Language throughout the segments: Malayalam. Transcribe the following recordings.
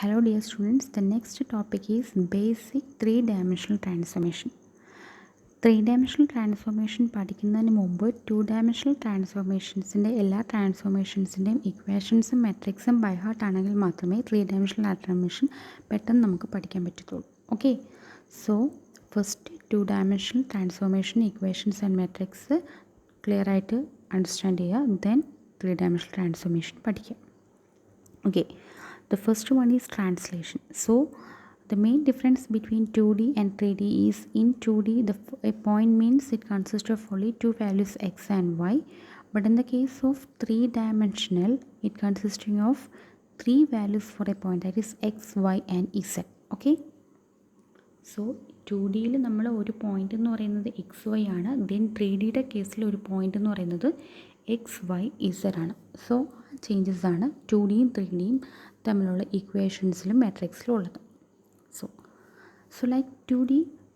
Hello dear students, the next topic is basic three-dimensional transformation. Three-dimensional transformation പഠിക്കുന്നതിന് മുമ്പ് two-dimensional transformationsൻ്റെ എല്ലാ ട്രാൻസ്ഫോർമേഷൻസിൻ്റെയും ഇക്വേഷൻസും മെട്രിക്സും ബൈ ഹാർട്ട് ആണെങ്കിൽ മാത്രമേ ത്രീ-ഡയമെൻഷണൽ ട്രാൻസ്ഫോർമേഷൻ പെട്ടെന്ന് നമുക്ക് പഠിക്കാൻ പറ്റത്തുള്ളൂ. Okay, so first two-dimensional transformation equations and matrix clear ആയിട്ട് അണ്ടർസ്റ്റാൻഡ് ചെയ്യുക, ദെൻ ത്രീ-ഡയമെൻഷണൽ ട്രാൻസ്ഫോർമേഷൻ പഠിക്കുക. Okay, the first one is translation. So the main difference between 2D and 3D is in 2D a point means it consists of only two values x and y, but in the case of three-dimensional it consisting of three values for a point, that is x, y and z. Okay, so 2Dയിൽ നമ്മൾ ഒരു പോയിൻ്റ് എന്ന് പറയുന്നത് എക്സ് വൈ ആണ്, ദെൻ 3Dയുടെ കേസിൽ ഒരു പോയിൻ്റ് എന്ന് പറയുന്നത് എക്സ് വൈ ഇസഡ് ആണ്. സോ ചേഞ്ചസ് ആണ് 2Dയും 3Dയും തമ്മിലുള്ള ഇക്വേഷൻസിലും മാട്രിക്സിലും ഉള്ളത്. So like 2D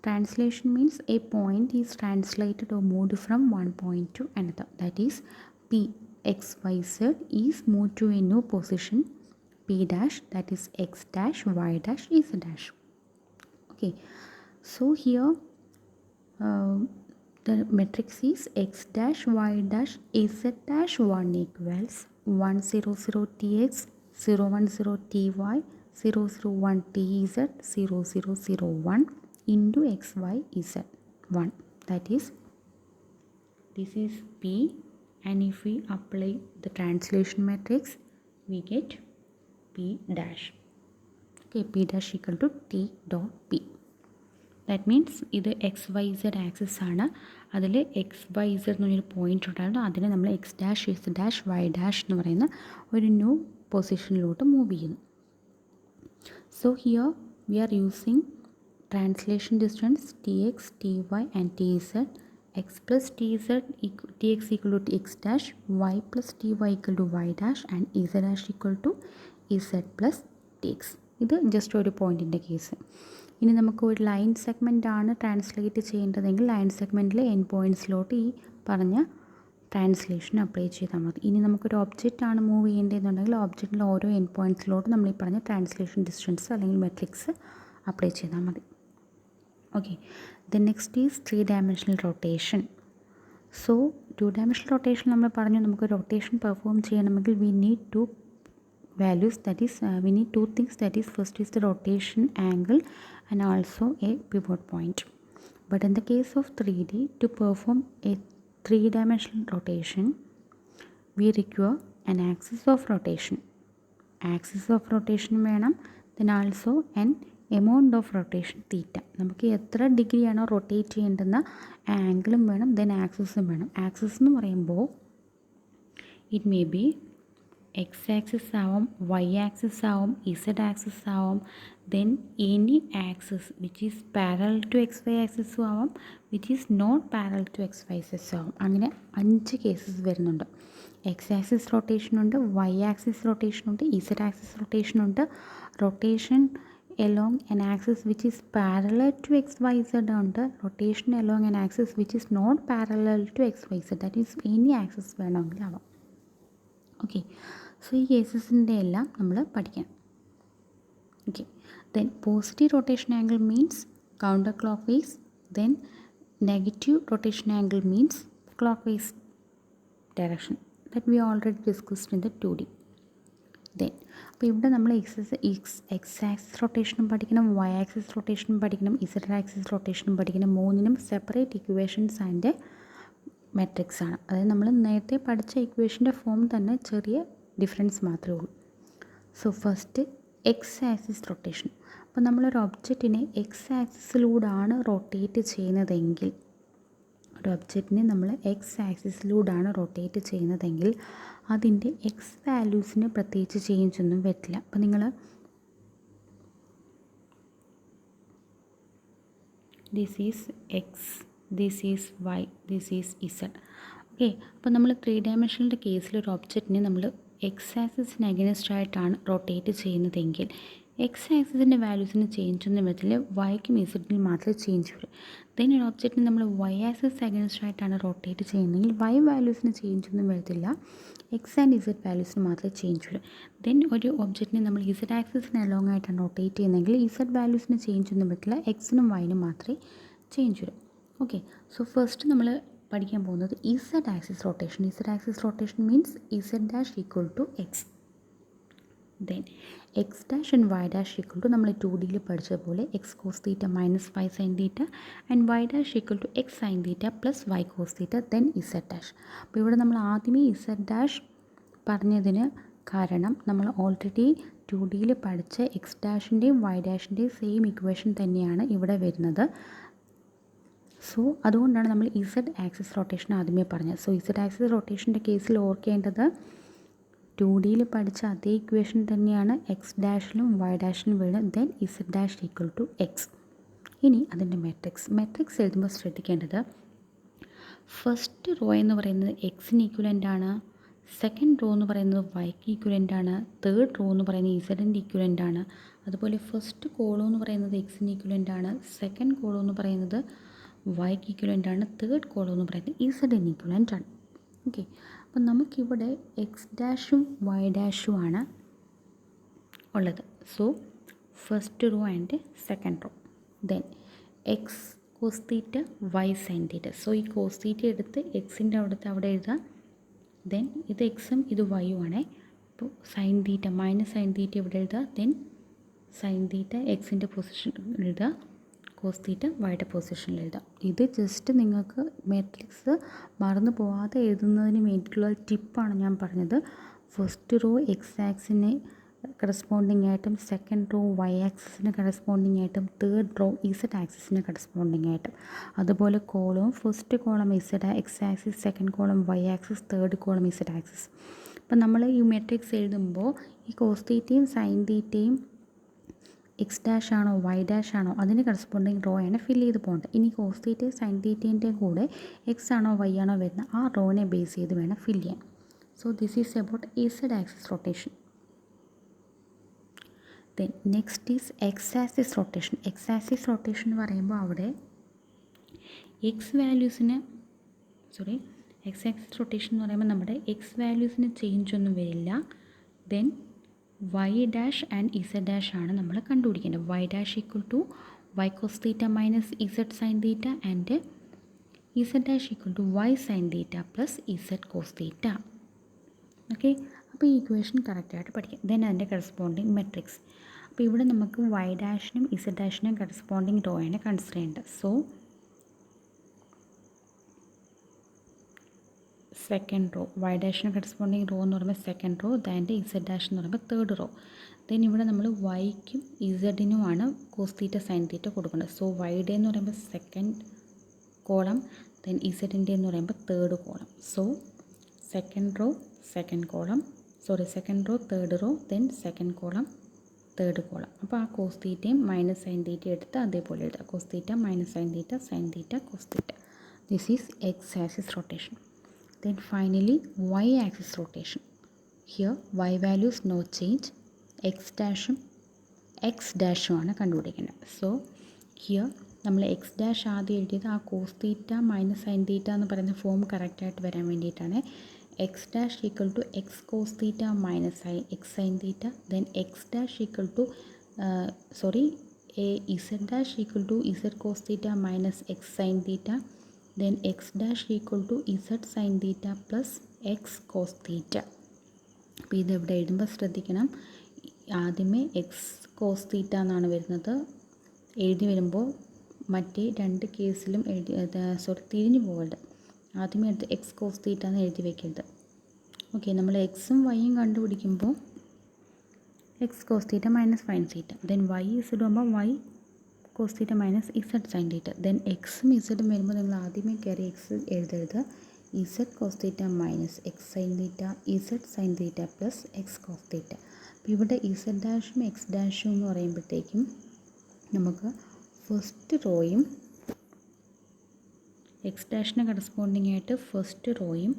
translation means a point is translated or moved from one point to another, that is P x y z is moved to a new position P dash, that is x dash y dash z dash. Okay, so here the matrix is x dash y dash z dash 1 equals 100 tx 010 ty 001 tz 0001 into xy z 1, that is this is P, and if we apply the translation matrix we get P dash. Okay, P dash equal to T dot P. That means ഇത് എക്സ് വൈ സെഡ് ആക്സിസ് ആണ്, അതിൽ എക്സ് വൈ സെഡ് എന്നൊരു പോയിൻ്റ് ഉണ്ടായിരുന്നു, അതിനെ നമ്മൾ X dash S dash Y dash എന്ന് പറയുന്ന ഒരു ന്യൂ പൊസിഷനിലോട്ട് മൂവ് ചെയ്യുന്നു. So here we are using translation distance T X T Y and T Z. X plus T Z T X equal to X dash, Y plus T Y equal to Y dash and Z dash equal to Z plus T X. ഇത് ജസ്റ്റ് ഒരു പോയിൻറ്റിൻ്റെ കേസ്. ഇനി നമുക്ക് ഒരു ലൈൻ സെഗ്മെൻ്റ് ആണ് ട്രാൻസ്ലേറ്റ് ചെയ്യേണ്ടതെങ്കിൽ ലൈൻ സെഗ്മെൻറ്റിലെ എൻ പോയിൻറ്റ്സിലോട്ട് ഈ പറഞ്ഞ ട്രാൻസ്ലേഷൻ അപ്ലൈ ചെയ്താൽ മതി. ഇനി നമുക്കൊരു ഒബ്ജക്റ്റ് ആണ് മൂവ് ചെയ്യേണ്ടതെന്നുണ്ടെങ്കിൽ ഒബ്ജക്റ്റിലെ ഓരോ എൻ പോയിൻറ്റ്സിലോട്ട് നമ്മൾ ഈ പറഞ്ഞ ട്രാൻസ്ലേഷൻ ഡിസ്റ്റൻസ് അല്ലെങ്കിൽ മെട്രിക്സ് അപ്ലൈ ചെയ്താൽ മതി. Okay, then next is three dimensional rotation. So two dimensional rotation നമ്മൾ പറഞ്ഞു, നമുക്ക് റൊട്ടേഷൻ പെർഫോം ചെയ്യണമെങ്കിൽ we need to values, that is we need two things, that is first is the rotation angle and also a pivot point. But in the case of 3D, to perform a three-dimensional rotation we require an axis of rotation വേണം, then also an amount of rotation theta. നമുക്ക് എത്ര ഡിഗ്രിയാണോ റൊട്ടേറ്റ് ചെയ്യേണ്ടുന്ന ആംഗിളും വേണം, ദെൻ ആക്സിസും വേണം. ആക്സിസ് എന്ന് പറയുമ്പോൾ it may be X axis ആവും, വൈ ആക്സിസ് ആവും, ഇസഡ് ആക്സിസ് ആവും, then any axis which is parallel to X Y ആക്സിസും ആവാം, which is not parallel to X Y axis ആവും. അങ്ങനെ 5 കേസസ് വരുന്നുണ്ട്. എക്സ് ആക്സിസ് റൊട്ടേഷനുണ്ട്, വൈ ആക്സിസ് റൊട്ടേഷനുണ്ട്, ഇസഡ് ആക്സിസ് റൊട്ടേഷനുണ്ട്, rotation along an axis which is parallel to xyz ഉണ്ട്, rotation along an axis which is not parallel to xyz, that is any axis വേണമെങ്കിൽ ആവാം. ഓക്കെ, സോ ഈ കേസസിൻ്റെ എല്ലാം നമ്മൾ പഠിക്കണം. Okay, then positive rotation angle means counter clock vice, then negative rotation angle means clock vice direction, that we already discussed in the 2D. Then അപ്പോൾ ഇവിടെ നമ്മൾ എക്സ് ആക്സിസ് റൊട്ടേഷനും പഠിക്കണം, വൈ ആക്സിസ് റൊട്ടേഷനും പഠിക്കണം, ഇസഡ് ആക്സിസ് റൊട്ടേഷനും പഠിക്കണം. മൂന്നിനും സെപ്പറേറ്റ് ഇക്വേഷൻസ് ആൻഡ് മെട്രിക്സ് ആണ്. അതായത് നമ്മൾ നേരത്തെ പഠിച്ച ഇക്വേഷൻ്റെ ഫോം തന്നെ ചെറിയ ഡിഫറൻസ് മാത്രമേ ഉള്ളൂ. So first X axis rotation. അപ്പോൾ നമ്മളൊരു ഒബ്ജക്റ്റിനെ എക്സ് ആക്സിസിലൂടെയാണ് റൊട്ടേറ്റ് ചെയ്യുന്നതെങ്കിൽ, ഒരു ഒബ്ജക്റ്റിനെ നമ്മൾ എക്സ് ആക്സിസിലൂടെയാണ് റൊട്ടേറ്റ് ചെയ്യുന്നതെങ്കിൽ അതിൻ്റെ എക്സ് വാല്യൂസിന് പ്രത്യേകിച്ച് ചേഞ്ച് ഒന്നും വരില്ല. അപ്പോൾ നിങ്ങൾ this is X, this is Y, this is Z. Okay, അപ്പോൾ നമ്മൾ ത്രീ-ഡയമെൻഷണലിൻ്റെ കേസിൽ ഒരു ഒബ്ജക്റ്റിനെ നമ്മൾ എക്സ് ആക്സിസിന് അഗൈൻസ്റ്റ് ആയിട്ടാണ് റൊട്ടേറ്റ് ചെയ്യുന്നതെങ്കിൽ എക്സ് ആക്സിസിൻ്റെ വാല്യൂസിന് ചേഞ്ച് ഒന്നും വരത്തില്ല, വൈക്കും ഇസഡിനും മാത്രമേ ചേഞ്ച് വരും. ദെൻ ഒരു ഒബ്ജക്റ്റിന് നമ്മൾ വൈ ആക്സിസ് അഗൈൻസ്റ്റ് ആയിട്ടാണ് റൊട്ടേറ്റ് ചെയ്യുന്നതെങ്കിൽ വൈ വാല്യൂസിന് ചേഞ്ച് ഒന്നും വരത്തില്ല, എക്സ് ആൻഡ് ഇസഡ് വാല്യൂസിന് മാത്രമേ ചേഞ്ച് വരും. ദെൻ ഒരു ഒബ്ജക്റ്റിനെ നമ്മൾ ഇസഡ് ആക്സിസിന് അലോങ് ആയിട്ടാണ് റൊട്ടേറ്റ് ചെയ്യുന്നതെങ്കിൽ ഇസഡ് വാല്യൂസിന് ചേഞ്ച് ഒന്നും വരത്തില്ല, എക്സിനും വൈനും മാത്രമേ ചേഞ്ച് വരും. ഓക്കെ, സോ ഫസ്റ്റ് നമ്മൾ പഠിക്കാൻ പോകുന്നത് Z axis rotation. Z axis rotation means Z dash equal to X. Then X dash and Y dash equal to നമ്മൾ 2Dയിൽ പഠിച്ചതുപോലെ X cos theta minus Y sine theta and Y dash equal to X sine theta plus Y cos theta then Z dash. അപ്പോൾ ഇവിടെ നമ്മൾ ആദ്യമേ ഇസഡ് ഡാഷ് പറഞ്ഞതിന് കാരണം നമ്മൾ ഓൾറെഡി 2Dയിൽ പഠിച്ച എക്സ് ഡാഷിൻ്റെയും വൈ ഡാഷിൻ്റെയും സെയിം ഇക്വേഷൻ തന്നെയാണ് ഇവിടെ വരുന്നത്. സോ അതുകൊണ്ടാണ് നമ്മൾ ഇസഡ് ആക്സിസ് റൊട്ടേഷൻ ആദ്യമേ പറഞ്ഞത്. സോ ഇസഡ് ആക്സിസ് റൊട്ടേഷൻ്റെ കേസിൽ ഓർക്കേണ്ടത് 2Dയിൽ പഠിച്ച അതേ ഇക്വേഷൻ തന്നെയാണ് എക്സ് ഡാഷിലും വൈ ഡാഷിലും വരുന്നത്. Then Z dash equal to X. ഇനി അതിൻ്റെ മെട്രിക്സ് എഴുതുമ്പോൾ ശ്രദ്ധിക്കേണ്ടത് ഫസ്റ്റ് റോ എന്ന് പറയുന്നത് എക്സിന് ഈക്വലൻ്റ് ആണ്, സെക്കൻഡ് റോ എന്ന് പറയുന്നത് വൈക്ക് ഈക്വലൻ്റ് ആണ്, തേർഡ് റോ എന്ന് പറയുന്നത് ഇസഡിൻ്റെ ഈക്വലൻ്റ് ആണ്. അതുപോലെ ഫസ്റ്റ് കോളം എന്ന് പറയുന്നത് എക്സിന് ഈക്വലൻ്റ് ആണ്, സെക്കൻഡ് കോളം എന്ന് പറയുന്നത് വൈക്ക് ഈക്വലൻ്റ് ആണ്, തേർഡ് കോളം എന്ന് പറയുന്നത് ഇസഡിന് ഈക്വലൻ്റ് ആണ്. ഓക്കെ, അപ്പം നമുക്കിവിടെ എക്സ് ഡാഷും വൈ ഡാഷും ആണ് ഉള്ളത്. So first row and second row. Then X cos theta Y sine theta. So ഈ കോസ് തീറ്റ എടുത്ത് എക്സിൻ്റെ അവിടെ എഴുതാം. ദെൻ ഇത് എക്സും ഇത് വൈയും ആണേ. അപ്പോൾ സൈൻ തീറ്റ മൈനസ് സൈൻ തീറ്റ ഇവിടെ എഴുതുക. ദെൻ സൈൻ തീറ്റ എക്സിൻ്റെ പൊസിഷൻ എഴുതുക, കോസ് തീറ്റ വൈയുടെ പൊസിഷനിൽ എഴുതാം. ഇത് ജസ്റ്റ് നിങ്ങൾക്ക് മാട്രിക്സ് മറന്നു പോകാതെ എഴുതുന്നതിന് വേണ്ടിയിട്ടുള്ള ടിപ്പാണ് ഞാൻ പറഞ്ഞത്. ഫസ്റ്റ് റോ എക്സ് ആക്സിന് കറസ്പോണ്ടിങ് ആയിട്ടും സെക്കൻഡ് റോ വൈ ആക്സിസിന് കറസ്പോണ്ടിങ് ആയിട്ടും തേർഡ് റോ ഇസഡ് ആക്സിസിന് കറസ്പോണ്ടിങ് ആയിട്ടും. അതുപോലെ കോളവും first column Z X axis, second column Y axis, third column Z axis. അപ്പം നമ്മൾ ഈ മാട്രിക്സ് എഴുതുമ്പോൾ ഈ കോസ് തീറ്റയും സൈൻ തീറ്റയും എക്സ് ഡാഷ് ആണോ വൈ ഡാഷ് ആണോ അതിന് കറസ്പോണ്ടിങ് റോ ആണ് ഫില്ല് ചെയ്ത് പോകേണ്ടത്. ഇനി കോസ് തീറ്റയും സൈൻ തീറ്റേൻ്റെ കൂടെ എക്സ് ആണോ വൈ ആണോ വരുന്ന ആ റോനെ ബേസ് ചെയ്ത് വേണം ഫില്ല് ചെയ്യാൻ. So this is about Z axis rotation. Then next is x axis rotation. X axis rotation എന്ന് പറയുമ്പോൾ അവിടെ എക്സ് ആക്സിസ് റൊട്ടേഷൻ എന്ന് പറയുമ്പോൾ നമ്മുടെ എക്സ് വാല്യൂസിന് ചേഞ്ച് ഒന്നും വരില്ല. Then Y dash and Z dash ആണ് നമ്മൾ കണ്ടുപിടിക്കേണ്ടത്. Y dash equal to Y cos theta minus Z sine theta and Z dash equal to Y sine theta plus Z cos theta. Okay, അപ്പോൾ ഈ ഇക്വേഷൻ കറക്റ്റായിട്ട് പഠിക്കാം. ദെൻ അതിൻ്റെ കറസ്പോണ്ടിങ് മെട്രിക്സ്. അപ്പോൾ ഇവിടെ നമുക്ക് വൈ ഡാഷിനും ഇസഡ് ഡാഷിനും കറസ്പോണ്ടിങ് റോ ആണ് കൺസിഡർ ചെയ്യേണ്ടത്. സോ സെക്കൻഡ് റോ വൈ ഡാഷിന് കറസ്പോണ്ടിങ് റോ എന്ന് പറയുമ്പോൾ സെക്കൻഡ് റോ, ദാൻ്റെ ഇസഡ് ഡാഷ് എന്ന് പറയുമ്പോൾ തേർഡ് റോ. ദെൻ ഇവിടെ നമ്മൾ വൈക്കും ഇസഡിനുമാണ് കോസ് തീറ്റ സൈൻ തീറ്റ കൊടുക്കേണ്ടത്. സോ വൈയുടെ എന്ന് പറയുമ്പോൾ സെക്കൻഡ് കോളം, ദെൻ ഇസഡിൻ്റെ എന്ന് പറയുമ്പോൾ third column. So second raw third row, then second column third column. അപ്പോൾ ആ കോസ് തീറ്റയും മൈനസ് സൈൻ തീറ്റയും എടുത്ത് അതേപോലെ എഴുതുക. Cos theta minus sine theta, sine theta, cos theta. This is x axis rotation. Then finally y axis rotation. Here y values no change, x ഡാഷും ആണ് കണ്ടുപിടിക്കേണ്ടത്. സോ ഹിയർ നമ്മൾ എക്സ് ഡാഷ് ആദ്യം എഴുതിയത് ആ കോസ് തീറ്റ മൈനസ് സൈൻ തീറ്റ എന്ന് പറയുന്ന ഫോം കറക്റ്റായിട്ട് വരാൻ വേണ്ടിയിട്ടാണ്. X dash equal to X cos theta minus X sine theta, then X dash equal to Z dash equal to Z cos theta minus X sine theta, then x dash equal to z sin theta plus x cos theta. അപ്പോൾ ഇതെവിടെ എഴുതുമ്പോൾ ശ്രദ്ധിക്കണം, ആദ്യമേ എക്സ് കോസ് തീറ്റ എന്നാണ് വരുന്നത്. എഴുതി വരുമ്പോൾ മറ്റേ രണ്ട് കേസിലും തിരിഞ്ഞു പോകരുത്. ആദ്യമേ എടുത്ത് എക്സ് കോസ് തീറ്റ എന്ന് എഴുതി വയ്ക്കരുത്. ഓക്കെ, നമ്മൾ എക്സും വൈയും കണ്ടുപിടിക്കുമ്പോൾ X cos theta minus sine theta, then Y Z ആകുമ്പോൾ Y cos theta minus Z sine theta, then എക്സും ഇസഡും വരുമ്പോൾ നിങ്ങൾ ആദ്യമേ കയറി എക്സ് എഴുതരുത്. Z cos theta minus X sine theta, Z sine theta plus X cos theta. അപ്പോൾ ഇവിടെ ഇസഡ് ഡാഷും എക്സ് ഡാഷും എന്ന് പറയുമ്പോഴത്തേക്കും നമുക്ക് ഫസ്റ്റ് റോയും എക്സ് ഡാഷിന് കറസ്പോണ്ടിങ് ആയിട്ട് ഫസ്റ്റ് റോയും,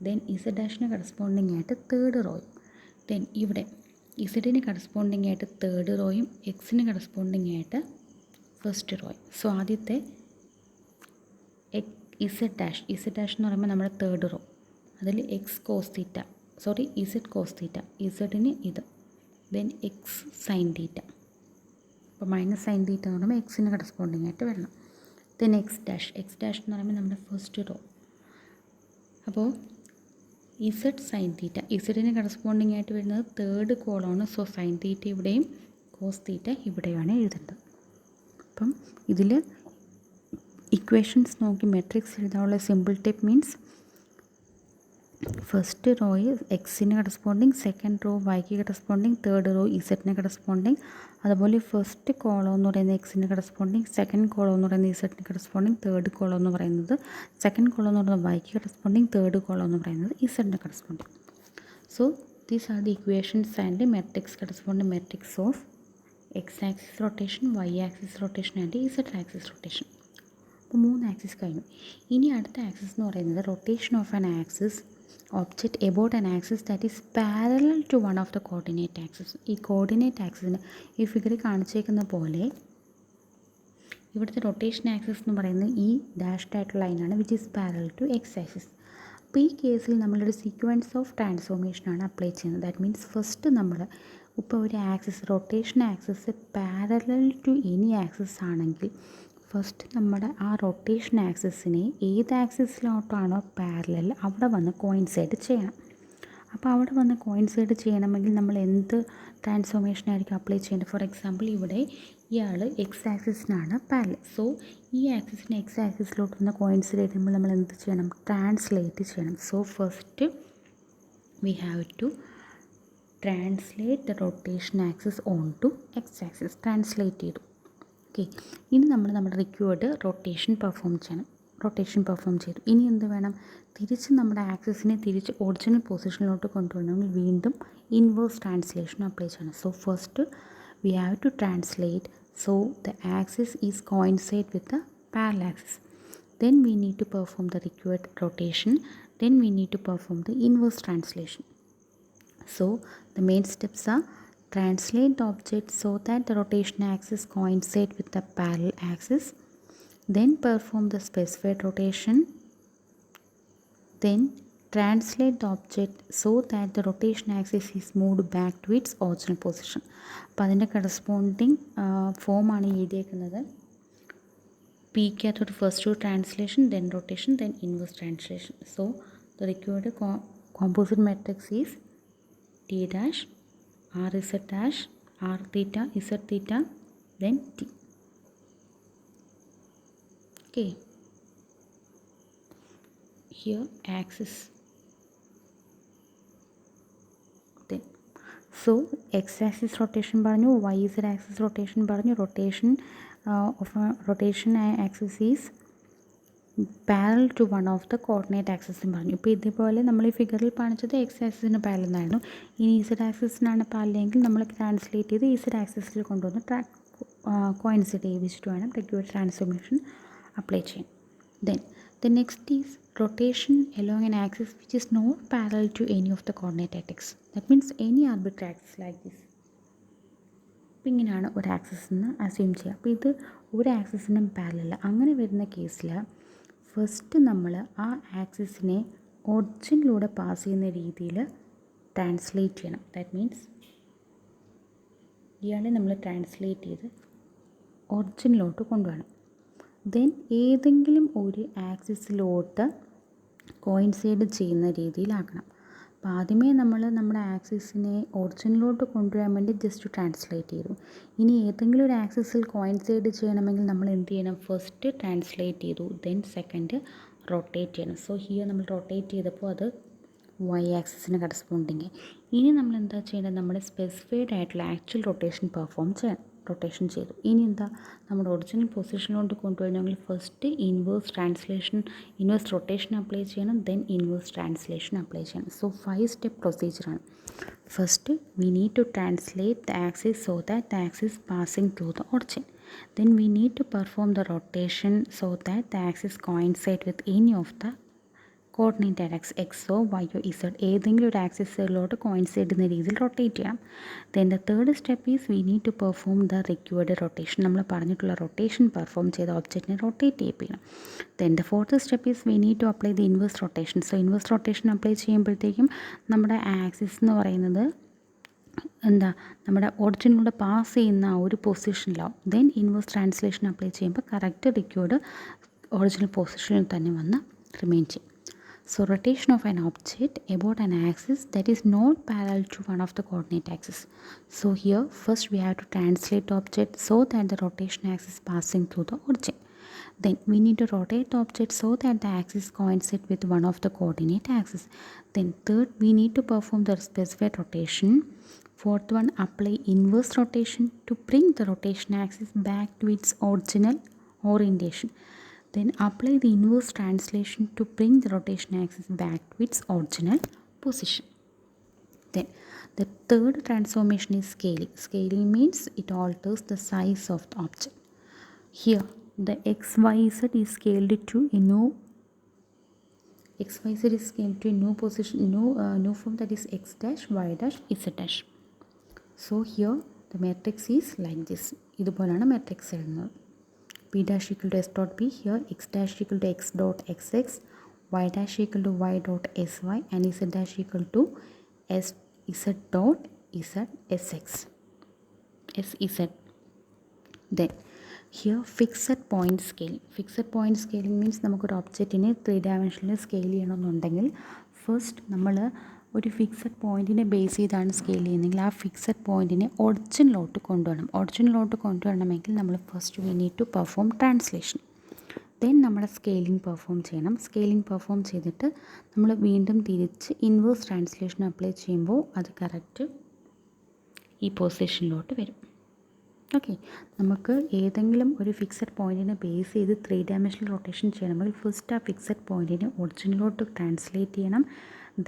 ദെൻ ഇസഡ് ഡാഷിന് കറസ്പോണ്ടിങ് ആയിട്ട് തേർഡ് റോയും, ദെൻ ഇവിടെ ഇസഡിന് കറസ്പോണ്ടിങ് ആയിട്ട് തേർഡ് റോയും എക്സിന് കറസ്പോണ്ടിങ് ആയിട്ട് ഫസ്റ്റ് റോയും. സോ ആദ്യത്തെ ഇസഡ് ഡാഷ് എന്ന് പറയുമ്പോൾ നമ്മുടെ തേർഡ് റോ, അതിൽ X cos theta, sorry Z cos theta, ഇസഡിന് ഇത്, ദെൻ എക്സ് സൈൻ തീറ്റ. അപ്പോൾ മൈനസ് സൈൻ തീറ്റ എന്ന് പറയുമ്പോൾ എക്സിന് കറസ്പോണ്ടിങ് ആയിട്ട് വരണം. ദെൻ എക്സ് ഡാഷ് എന്ന് പറയുമ്പോൾ നമ്മുടെ ഫസ്റ്റ് റോ. അപ്പോൾ ഇസഡ് സൈൻ തീറ്റ, ഇസഡിന് കറസ്പോണ്ടിങ് ആയിട്ട് വരുന്നത് തേർഡ് കോളമാണ്. സോ സൈൻ തീറ്റ ഇവിടെയും കോസ് തീറ്റ ഇവിടെയാണ് എഴുതേണ്ടത്. അപ്പം ഇതിൽ ഇക്വേഷൻസ് നോക്കി മെട്രിക്സ് എഴുതാനുള്ള simple tip means first Roy എക്സിന് കറസ്പോണ്ടിങ്, സെക്കൻഡ് റോ വൈക്ക് കറസ്പോണ്ടിങ്, തേർഡ് റോ ഇസഡിന് കറസ്പോണ്ടിങ്. അതുപോലെ ഫസ്റ്റ് കോളം എന്ന് പറയുന്നത് എക്സിന് കറസ്പോണ്ടിങ്, സെക്കൻഡ് കോളം എന്ന് പറയുന്നത് ഇസഡിന് കറസ്പോണ്ടിങ്, തേർഡ് കോളം എന്ന് പറയുന്നത് സെക്കൻഡ് കോളം എന്ന് പറയുന്നത് വൈക്ക് കറസ്പോണ്ടിങ്, തേർഡ് കോളം എന്ന് പറയുന്നത് ഇസഡിന് corresponding. So these are the equations and the matrix corresponding matrix of X axis rotation, Y axis rotation and Z axis rotation. അപ്പോൾ 3 ആക്സിസ് കഴിഞ്ഞു. ഇനി അടുത്ത ആക്സിസ് എന്ന് പറയുന്നത് rotation of an axis object about an axis that is parallel to one of the coordinate axis. ഈ കോർഡിനേറ്റ് ആക്സിസിന് ഈ ഫിഗറിൽ കാണിച്ചേക്കുന്ന പോലെ ഇവിടുത്തെ റൊട്ടേഷൻ ആക്സിസ് എന്ന് പറയുന്നത് ഈ ഡാഷ്ഡ് ആയിട്ടുള്ള ലൈനാണ് which is parallel to x axis. അപ്പോൾ ഈ കേസിൽ നമ്മളൊരു സീക്വൻസ് ഓഫ് ട്രാൻസ്ഫോർമേഷനാണ് അപ്ലൈ ചെയ്യുന്നത്. ദാറ്റ് മീൻസ് ഫസ്റ്റ് നമ്മൾ ഇപ്പോൾ ഒരു axis rotation axis parallel to any axis ആണെങ്കിൽ ഫസ്റ്റ് നമ്മുടെ ആ റൊട്ടേഷൻ ആക്സിസിനെ ഏത് ആക്സിസിലോട്ടാണോ പാരലൽ അവിടെ വന്ന് കോയിൻസൈഡ് ചെയ്യണം. അപ്പോൾ അവിടെ വന്ന് കോയിൻസൈഡ് ചെയ്യണമെങ്കിൽ നമ്മൾ എന്ത് ട്രാൻസ്ഫോർമേഷൻ ആയിരിക്കും അപ്ലൈ ചെയ്യേണ്ടത്? ഫോർ എക്സാമ്പിൾ ഇവിടെ ഇയാൾ എക്സ് ആക്സിസിനാണ് പാരലൽ. സോ ഈ ആക്സിസിനെ എക്സ് ആക്സിസിലോട്ട് വന്ന് കോയിൻസൈഡ് ചെയ്യുമ്പോൾ നമ്മൾ എന്ത് ചെയ്യണം? ട്രാൻസ്ലേറ്റ് ചെയ്യണം. So first we have to translate the rotation axis on to x axis. Translate ചെയ്തു. ഓക്കെ, ഇനി നമ്മൾ നമ്മുടെ റിക്വേർഡ് റൊട്ടേഷൻ പെർഫോം ചെയ്തു. ഇനി എന്ത് വേണം? തിരിച്ച് നമ്മുടെ ആക്സിസിനെ തിരിച്ച് ഒറിജിനൽ പൊസിഷനിലോട്ട് കൊണ്ടുവരണമെങ്കിൽ വീണ്ടും ഇൻവേഴ്സ് ട്രാൻസ്ലേഷൻ അപ്ലൈ ചെയ്യണം. So first we have to translate so the axis is coincide with the parallel axis. Then we need to perform the required rotation. Then we need to perform the inverse translation. So the main steps are translate the object so that the rotation axis coincide with the parallel axis, then perform the specified rotation, then translate the object so that the rotation axis is moved back to its original position. അപ്പോൾ അതിൻ്റെ കറസ്പോണ്ടിങ് ഫോമാണ് എഴുതിയേക്കുന്നത്. പിക്കകത്തോട്ട് first translation, then rotation, then inverse translation. So the required composite matrix is T dash R Z dash R theta Z theta then T. Okay, here axis, then so x axis rotation പറഞ്ഞു, y z axis rotation പറഞ്ഞു. rotation of a rotation axis is parallel to one of the coordinate ആക്സിസും പറഞ്ഞു. ഇപ്പോൾ ഇതേപോലെ നമ്മൾ ഈ ഫിഗറിൽ കാണിച്ചത് എക്സ് ആക്സിസിന് പാരലൽ എന്നായിരുന്നു. ഇനി ഇസഡ് ആക്സിസിനാണ് പാരലെങ്കിൽ നമ്മൾ ട്രാൻസ്ലേറ്റ് ചെയ്ത് ഇസഡ് ആക്സിസിൽ കൊണ്ടുവന്ന് കോയിൻസൈഡ് ചെയ്യിച്ചിട്ട് വേണം റിക്വയർഡ് ട്രാൻസ്ഫോർമേഷൻ അപ്ലൈ ചെയ്യാൻ. Then the next is rotation along an axis which is not parallel to any of the coordinate axis. That means any arbitrary axis like this. അപ്പോൾ ഇങ്ങനെയാണ് ഒരു ആക്സിസ് എന്ന് അസ്യൂം ചെയ്യുക. അപ്പോൾ ഇത് ഒരു ആക്സിസിനും പാരലൽ. അങ്ങനെ വരുന്ന കേസിൽ ഫസ്റ്റ് നമ്മൾ ആ ആക്സിസിനെ ഒറിജിനിലൂടെ പാസ് ചെയ്യുന്ന രീതിയിൽ ട്രാൻസ്ലേറ്റ് ചെയ്യണം. ദാറ്റ് മീൻസ് ഇയാളെ നമ്മൾ ട്രാൻസ്ലേറ്റ് ചെയ്ത് ഒറിജിനിലോട്ട് കൊണ്ടുവരണം. ദെൻ ഏതെങ്കിലും ഒരു ആക്സിസിലോട്ട് കോയിൻസൈഡ് ചെയ്യുന്ന രീതിയിലാക്കണം. അപ്പോൾ ആദ്യമേ നമ്മൾ നമ്മുടെ ആക്സിസിനെ ഒറിജിനിലോട്ട് കൊണ്ടുവരാൻ വേണ്ടി ജസ്റ്റ് ട്രാൻസ്ലേറ്റ് ചെയ്തു. ഇനി ഏതെങ്കിലും ഒരു ആക്സിസിൽ കോയിൻസൈഡ് ചെയ്യണമെങ്കിൽ നമ്മൾ എന്ത് ചെയ്യണം? ഫസ്റ്റ് ട്രാൻസ്ലേറ്റ് ചെയ്തു, ദെൻ സെക്കൻഡ് റൊട്ടേറ്റ് ചെയ്യണം. സോ ഹിയർ നമ്മൾ റൊട്ടേറ്റ് ചെയ്തപ്പോൾ അത് വൈ ആക്സിസിന് കറസ്പോണ്ടിങ്. ഇനി നമ്മൾ എന്താ ചെയ്യേണ്ടത്? നമ്മുടെ സ്പെസിഫൈഡ് ആയിട്ടുള്ള ആക്ച്വൽ റൊട്ടേഷൻ ചെയ്തു. ഇനി എന്താ? നമ്മുടെ ഒറിജിനൽ പൊസിഷനിലോട്ട് കൊണ്ടുവരണമെങ്കിൽ ഫസ്റ്റ് ഇൻവേഴ്സ് റൊട്ടേഷൻ അപ്ലൈ ചെയ്യണം, ദെൻ ഇൻവേഴ്സ് ട്രാൻസ്ലേഷൻ അപ്ലൈ ചെയ്യണം. സോ 5 സ്റ്റെപ്പ് പ്രൊസീജിയറാണ്. First we need to translate the axis so that the axis passing through the origin. Then we need to perform the rotation so that the axis coincide with any of the coordinated axes എക്സോ വൈയോ ഇസഡ് ഏതെങ്കിലും ഒരു ആക്സിസിലോട്ട് കോയിൻസൈഡ് ചെയ്യുന്ന രീതിയിൽ റൊട്ടേറ്റ് ചെയ്യണം. Then the third step is we need to perform the required rotation. നമ്മൾ പറഞ്ഞിട്ടുള്ള റൊട്ടേഷൻ പെർഫോം ചെയ്ത ഒബ്ജക്റ്റിനെ റൊട്ടേറ്റ് ചെയ്യിപ്പിക്കണം. Then the fourth step is we need to apply the inverse rotation. So inverse rotation apply ചെയ്യുമ്പോഴത്തേക്കും നമ്മുടെ ആക്സിസ് എന്ന് പറയുന്നത് നമ്മുടെ ഒറിജിനിലൂടെ പാസ് ചെയ്യുന്ന ആ ഒരു പൊസിഷനിലാവും. ദെൻ ഇൻവേഴ്സ് ട്രാൻസ്ലേഷൻ അപ്ലൈ ചെയ്യുമ്പോൾ കറക്റ്റ് റിക്വേർഡ് ഒറിജിനൽ പൊസിഷനിൽ തന്നെ വന്ന് റിമെയിൻ ചെയ്യും. So rotation of an object about an axis that is not parallel to one of the coordinate axis. So here first we have to translate the object so that the rotation axis passing through the origin. Then we need to rotate the object so that the axis coincides with one of the coordinate axis. Then third we need to perform the specified rotation. Fourth one, apply inverse rotation to bring the rotation axis back to its original orientation. Then apply the inverse translation to bring the rotation axis back to its original position. Then the third transformation is scaling. Scaling means it alters the size of the object. Here the xyz is scaled to a new position, new form, that is x dash y dash z dash. So here the matrix is like this. ഇതുപോലാണ് മാട്രിക്സ് എഴുതുന്നത്. P dash equal to S dot P. Here x dash equal to x dot xx, y dash equal to y dot sy, and z dash equal to z dot sx. Then here fixed point scaling. Fixed point scaling means നമുക്കൊരു ഒബ്ജക്റ്റിനെ 3 dimensional സ്കെയിൽ ചെയ്യണമെന്നുണ്ടെങ്കിൽ ഫസ്റ്റ് നമ്മൾ ഒരു ഫിക്സഡ് പോയിൻറ്റിനെ ബേസ് ചെയ്താണ് സ്കെയിൽ ചെയ്യുന്നതെങ്കിൽ ആ ഫിക്സഡ് പോയിൻറ്റിനെ ഒറിജിനിലോട്ട് കൊണ്ടുവരണം. ഒറിജിനിലോട്ട് കൊണ്ടുവരണമെങ്കിൽ നമ്മൾ first we need to perform translation. Then നമ്മുടെ സ്കെയിലിംഗ് പെർഫോം ചെയ്യണം. സ്കെയിലിംഗ് പെർഫോം ചെയ്തിട്ട് നമ്മൾ വീണ്ടും തിരിച്ച് ഇൻവേഴ്സ് ട്രാൻസ്ലേഷൻ അപ്ലൈ ചെയ്യുമ്പോൾ അത് കറക്റ്റ് ഈ പൊസിഷനിലോട്ട് വരും. ഓക്കെ, നമുക്ക് ഏതെങ്കിലും ഒരു ഫിക്സഡ് പോയിൻറ്റിനെ ബേസ് ചെയ്ത് 3 dimensional റൊട്ടേഷൻ ചെയ്യണമെങ്കിൽ ഫസ്റ്റ് ആ ഫിക്സഡ് പോയിൻറ്റിനെ ഒറിജിനിലോട്ട് ട്രാൻസ്ലേറ്റ് ചെയ്യണം.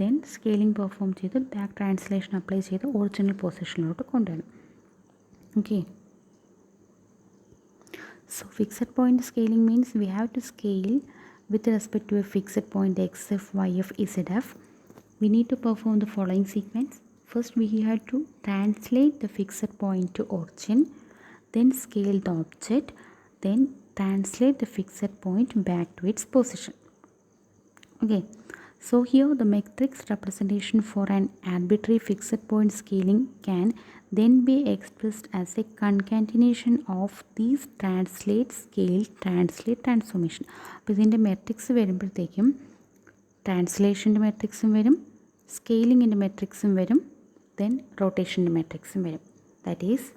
ദെൻ സ്കെയിലിംഗ് പെർഫോം ചെയ്ത് ബാക്ക് ട്രാൻസ്ലേഷൻ അപ്ലൈ ചെയ്ത് ഒറിജിനൽ പൊസിഷനിലോട്ട് കൊണ്ടുവരണം. Okay, so fixed point scaling means we have to scale with respect to a fixed point xf, yf, zf. We need to perform the following sequence. First we have to translate the fixed point to origin, then scale the object, then translate the fixed point back to its position. Okay, so here the matrix representation for an arbitrary fixed point scaling can then be expressed as a concatenation of these translate, scale, translate, transformation. അപ്പോൾ ഇതിൻ്റെ മെട്രിക്സ് വരുമ്പോഴത്തേക്കും ട്രാൻസ്ലേഷൻ്റെ മെട്രിക്സും വരും, സ്കെയിലിങ്ങിൻ്റെ മെട്രിക്സും വരും, ദെൻ റൊട്ടേഷൻ്റെ മെട്രിക്സും വരും. ദാറ്റ് ഈസ്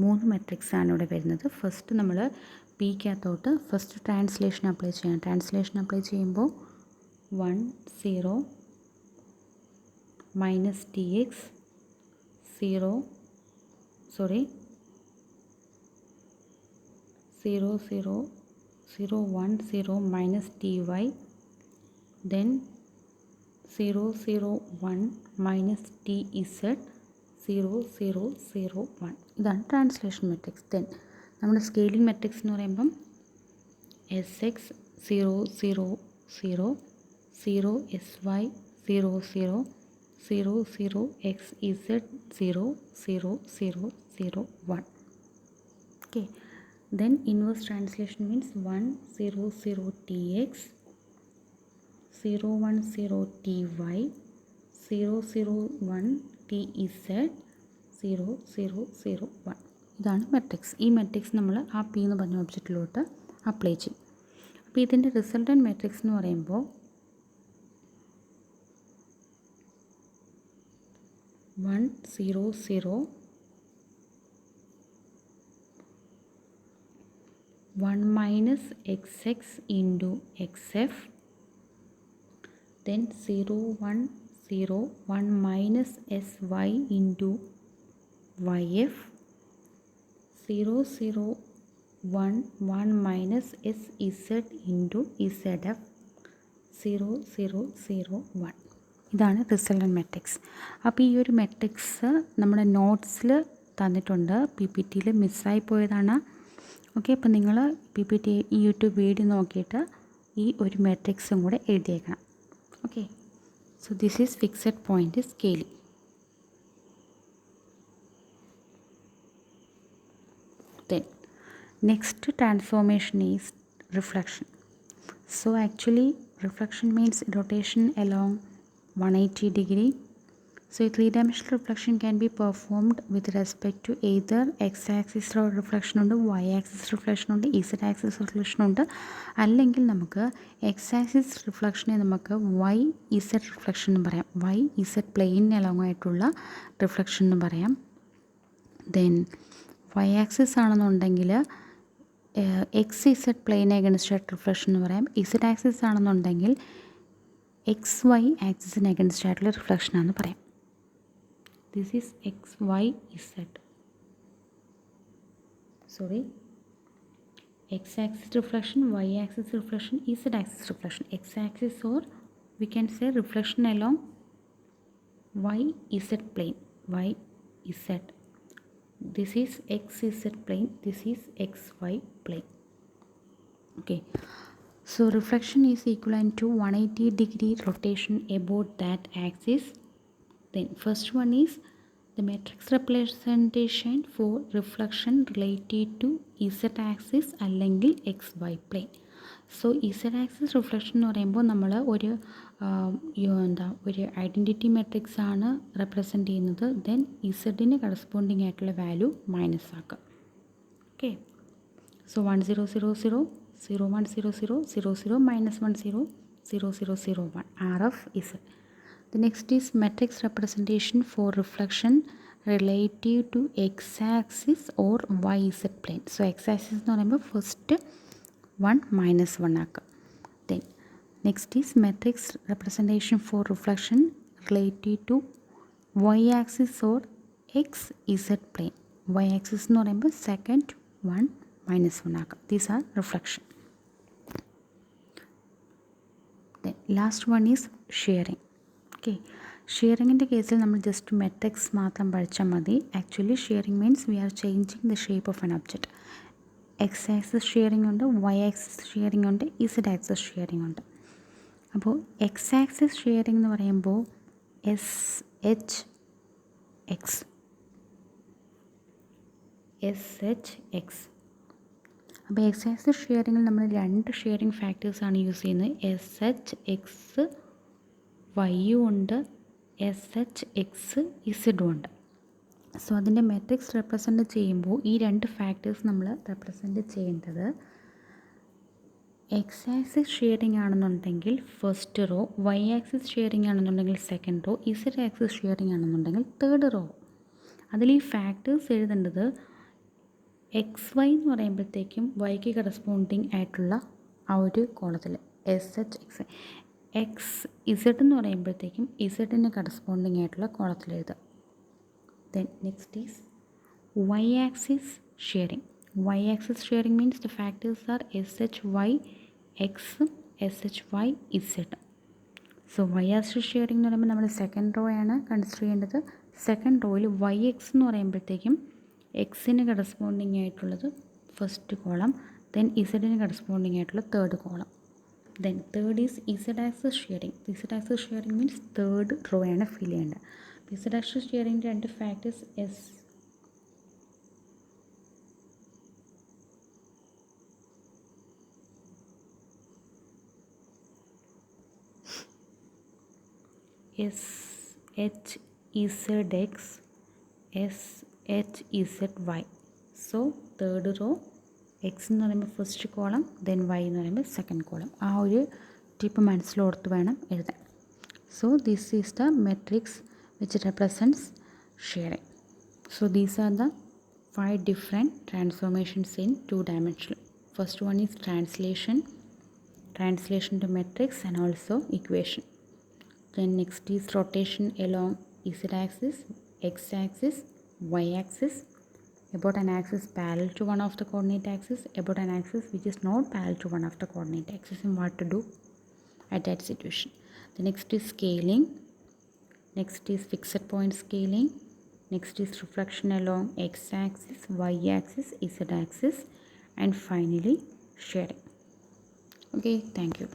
മൂന്ന് മെട്രിക്സാണ് ഇവിടെ വരുന്നത്. ഫസ്റ്റ് നമ്മൾ പിക്കകത്തോട്ട് ഫസ്റ്റ് ട്രാൻസ്ലേഷൻ അപ്ലൈ ചെയ്യണം. ട്രാൻസ്ലേഷൻ അപ്ലൈ ചെയ്യുമ്പോൾ 1 0 minus t x 0 0 0 0 1 0 minus t y, then 0 0 1 minus t z 0 0 0 1. ഇതാണ് ട്രാൻസ്ലേഷൻ മെട്രിക്സ്. ദെൻ നമ്മുടെ സ്കെയിലിംഗ് മെട്രിക്സ് എന്ന് പറയുമ്പം SX 0 0 0 0 SY 0 0 0 0 XZ 0 0 0 0 1. Okay, then inverse translation means 1 0 0 TX 0 1 0 TY 0 0 1 TZ 0 0 0 1. ഇതാണ് മെട്രിക്സ്. ഈ മെട്രിക്സ് നമ്മൾ ആ പി എന്ന് പറഞ്ഞ ഒബ്ജക്റ്റിലോട്ട് അപ്ലൈ ചെയ്യും. അപ്പോൾ ഇതിൻ്റെ റിസൾട്ടൻറ്റ് മെട്രിക്സ് എന്ന് പറയുമ്പോൾ 1 0 0 1 minus XX into XF, then 0 1 0 1 minus SY into YF, 0 0 1 1 minus SZ into ZF, 0 0 0 1. ഇതാണ് റിസൾട്ടൻറ്റ് മെട്രിക്സ്. അപ്പോൾ ഈ ഒരു മെട്രിക്സ് നമ്മുടെ നോട്ട്സിൽ തന്നിട്ടുണ്ട്, പി പി ടിയിൽ മിസ്സായി പോയതാണ്. ഓക്കെ, അപ്പോൾ നിങ്ങൾ പി പി ടി ഈ യൂട്യൂബ് വീഡിയോ നോക്കിയിട്ട് ഈ ഒരു മെട്രിക്സും കൂടെ എഴുതിയേക്കണം. Okay, so this is fixed point scaling. Then next transformation is reflection. So actually reflection means rotation along 180 degree. So a three-dimensional reflection can be performed with respect to either x-axis reflection ഉണ്ട്, y-axis reflection ഉണ്ട്, z-axis reflection ഉണ്ട്. അല്ലെങ്കിൽ നമുക്ക് x-axis reflectionനെ നമുക്ക് y-z reflection എന്ന് പറയാം, y-z plane along ആയിട്ടുള്ള reflection എന്ന് പറയാം. Then y-axis ആണെന്നുണ്ടെങ്കിൽ എക്സ് ഇസഡ് പ്ലെയിൻ അഗൻസ്റ്റ് ആയിട്ട് റിഫ്ലക്ഷൻ എന്ന് പറയാം. ഇസഡ് ആക്സിസ് ആണെന്നുണ്ടെങ്കിൽ എക്സ് വൈ ആക്സിസിന് അഗൻസ്റ്റ് ആയിട്ടുള്ള റിഫ്ലക്ഷൻ ആണെന്ന് പറയാം. This is x y z, sorry, x axis reflection, y axis reflection, z axis reflection. X axis or we can say reflection along y z plane, y z. This is xz plane, this is xy plane. Okay, so reflection is equivalent to 180 degree rotation about that axis. Then first one is the matrix representation for reflection related to z axis അല്ലെങ്കിൽ xy plane. So z axis reflection എന്ന് പറയുമ്പോൾ നമ്മൾ ഒരു ഐഡൻറ്റിറ്റി മെട്രിക്സ് ആണ് റെപ്രസെൻ്റ് ചെയ്യുന്നത്. ദെൻ ഇസഡിന് കറസ്പോണ്ടിങ് ആയിട്ടുള്ള വാല്യൂ മൈനസ് ആക്കുക. Okay, so 1000 0100 00 -10 0001 RF z. The next is matrix representation for reflection relative to x axis or y z plane. So x axis എന്ന് പറയുമ്പോൾ ഫസ്റ്റ് 1 -1 ആക്കുക. Then next is matrix representation for reflection relative to y axis or X z plane. Y axis എന്ന് പറയുമ്പോൾ സെക്കൻഡ് 1 -1 ആക്കുക. These are reflection. Then last one is shearing. Okay, ഷിയറിങ്ങിൻ്റെ കേസിൽ നമ്മൾ ജസ്റ്റ് മെട്രിക്സ് മാത്രം പഠിച്ചാൽ മതി. Actually shearing means we are changing the shape of an object. X axis shearing ഉണ്ട്, വൈ ആക്സിസ് ഷിയറിംഗ് ഉണ്ട്, ഇസഡ് ആക്സിസ് ഷിയറിംഗ് ഉണ്ട്. അപ്പോൾ എക്സ് ആക്സിസ് ഷിയറിംഗ് എന്ന് പറയുമ്പോൾ SH X. അപ്പോൾ എക്സ് ആക്സിസ് ഷിയറിങ്ങിൽ നമ്മൾ 2 ഷിയറിംഗ് ഫാക്ടേഴ്സാണ് യൂസ് ചെയ്യുന്നത്. SH X വൈയും ഉണ്ട്, SH X ഇസഡും ഉണ്ട്. സോ അതിൻ്റെ മെട്രിക്സ് റെപ്രസെൻറ്റ് ചെയ്യുമ്പോൾ ഈ 2 ഫാക്ടേഴ്സ് നമ്മൾ റെപ്രസെൻറ്റ് ചെയ്യേണ്ടത് എക്സ് ആക്സിസ് ഷിയറിംഗ് ആണെന്നുണ്ടെങ്കിൽ first row, Y axis shearing ആണെന്നുണ്ടെങ്കിൽ second row, Z axis shearing ആണെന്നുണ്ടെങ്കിൽ തേർഡ് റോ. അതിൽ ഈ ഫാക്ടേഴ്സ് എഴുതേണ്ടത് എക്സ് വൈ എന്ന് പറയുമ്പോഴത്തേക്കും വൈക്ക് കറസ്പോണ്ടിങ് ആയിട്ടുള്ള ആ ഒരു കോളത്തിൽ SH X. എക്സ് ഇസഡ് എന്ന് പറയുമ്പോഴത്തേക്കും ഇസഡിന് കറസ്പോണ്ടിങ് ആയിട്ടുള്ള കോളത്തിൽ എഴുതുക. Then next is y-axis shearing. Y-axis shearing means the factors are SHY X, SHY Z. So y-axis shearing എന്ന് പറയുമ്പോൾ നമ്മൾ സെക്കൻഡ് റോ ആണ് കൺസിഡർ ചെയ്യേണ്ടത്. സെക്കൻഡ് റോയിൽ YX എന്ന് പറയുമ്പോഴത്തേക്കും എക്സിന് കറസ്പോണ്ടിങ് ആയിട്ടുള്ളത് ഫസ്റ്റ് കോളം, ദെൻ ഇസഡിന് കറസ്പോണ്ടിങ് ആയിട്ടുള്ള third column. Then third is Z axis shearing. Z axis shearing means third row ആണ് ഫിൽ ചെയ്യേണ്ടത്. Z axis shearing 2 factors SHZX, SHZY. So third rho X എന്ന് പറയുമ്പോൾ ഫസ്റ്റ് കോളം, ദെൻ വൈ എന്ന് പറയുമ്പോൾ സെക്കൻഡ് കോളം. ആ ഒരു ടിപ്പ് മനസ്സിലോർത്ത് വേണം എഴുതാൻ. So this is the matrix which represents shearing. So these are the 5 different transformations in 2-dimensional. First one is translation to matrix and also equation. Then next is rotation along z-axis, x-axis, y-axis, about an axis parallel to one of the coordinate axis, about an axis which is not parallel to one of the coordinate axis, and what to do at that situation. The next is scaling. Next is fixed point scaling. Next is reflection along x-axis, y-axis, z-axis, and finally shading. Okay, thank you.